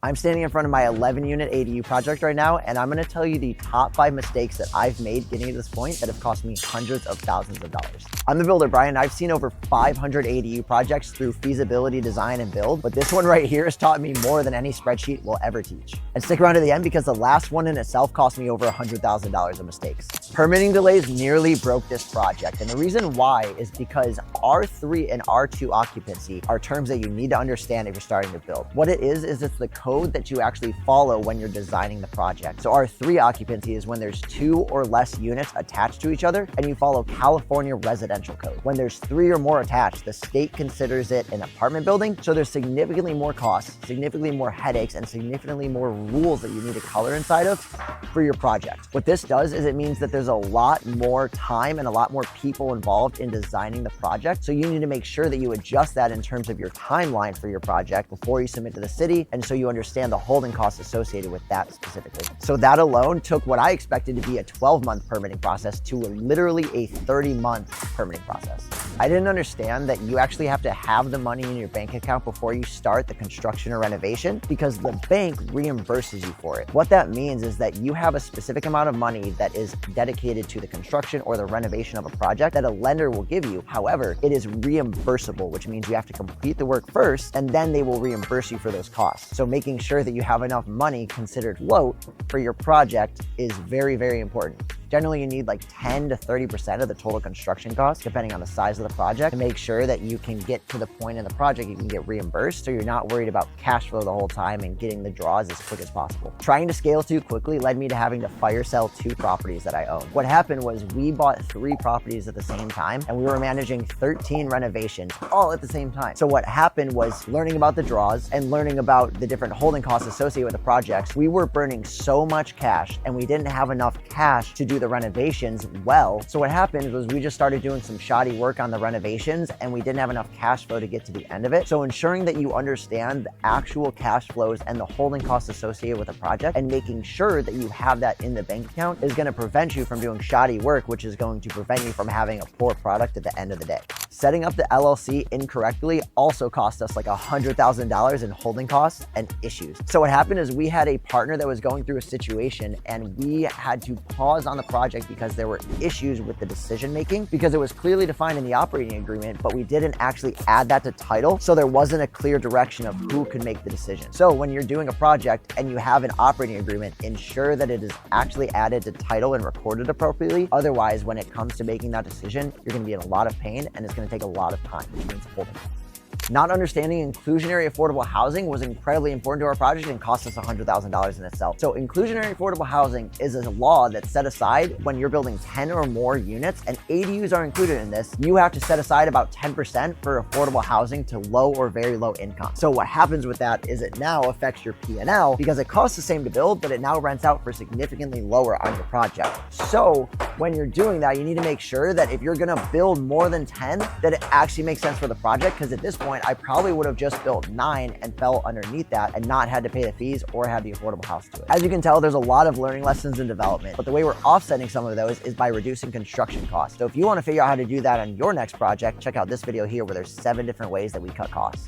I'm standing in front of my 11 unit ADU project right now, and I'm gonna tell you the top 5 mistakes that I've made getting to this point that have cost me hundreds of thousands of dollars. I'm the builder, Brian. I've seen over 500 ADU projects through feasibility, design, and build, but this one right here has taught me more than any spreadsheet will ever teach. And stick around to the end because the last one in itself cost me over $100,000 of mistakes. Permitting delays nearly broke this project, and the reason why is because R3 and R2 occupancy are terms that you need to understand if you're starting to build. What it is it's the code that you actually follow when you're designing the project. So R3 occupancy is when there's 2 or less units attached to each other, and you follow California residential code. When there's 3 or more attached, the state considers it an apartment building, so there's significantly more costs, significantly more headaches, and significantly more rules that you need to color inside of for your project. What this does is it means that there's a lot more time and a lot more people involved in designing the project, so you need to make sure that you adjust that in terms of your timeline for your project before you submit to the city, and so you understand the holding costs associated with that specifically. So that alone took what I expected to be a 12-month permitting process to literally a 30-month permitting process. I didn't understand that you actually have to have the money in your bank account before you start the construction or renovation because the bank reimburses you for it. What that means is that you have a specific amount of money that is dedicated to the construction or the renovation of a project that a lender will give you. However, it is reimbursable, which means you have to complete the work first and then they will reimburse you for those costs. So making sure that you have enough money considered float for your project is very, very important. Generally, you need like 10 to 30% of the total construction cost, depending on the size of the project, to make sure that you can get to the point in the project you can get reimbursed, so you're not worried about cash flow the whole time and getting the draws as quick as possible. Trying to scale too quickly led me to having to fire sell 2 properties that I own. What happened was we bought 3 properties at the same time, and we were managing 13 renovations all at the same time. So what happened was learning about the draws and learning about the different holding costs associated with the projects. We were burning so much cash, and we didn't have enough cash to do the renovations well. So what happened was we just started doing some shoddy work on the renovations and we didn't have enough cash flow to get to the end of it. So ensuring that you understand the actual cash flows and the holding costs associated with a project and making sure that you have that in the bank account is going to prevent you from doing shoddy work, which is going to prevent you from having a poor product at the end of the day. Setting up the LLC incorrectly also cost us like $100,000 in holding costs and issues. So what happened is we had a partner that was going through a situation and we had to pause on the project because there were issues with the decision making because it was clearly defined in the operating agreement, but we didn't actually add that to title. So there wasn't a clear direction of who could make the decision. So when you're doing a project and you have an operating agreement, ensure that it is actually added to title and recorded appropriately. Otherwise, when it comes to making that decision, you're going to be in a lot of pain and it's going to take a lot of time, which means holding. Not understanding inclusionary affordable housing was incredibly important to our project and cost us $100,000 in itself. So inclusionary affordable housing is a law that's set aside when you're building 10 or more units, and ADUs are included in this. You have to set aside about 10% for affordable housing to low or very low income. So what happens with that is it now affects your P&L because it costs the same to build, but it now rents out for significantly lower on your project. So when you're doing that, you need to make sure that if you're gonna build more than 10, that it actually makes sense for the project, because at this point, I probably would have just built 9 and fell underneath that and not had to pay the fees or have the affordable house to it. As you can tell, there's a lot of learning lessons in development, but the way we're offsetting some of those is by reducing construction costs. So if you want to figure out how to do that on your next project, check out this video here where there's 7 different ways that we cut costs.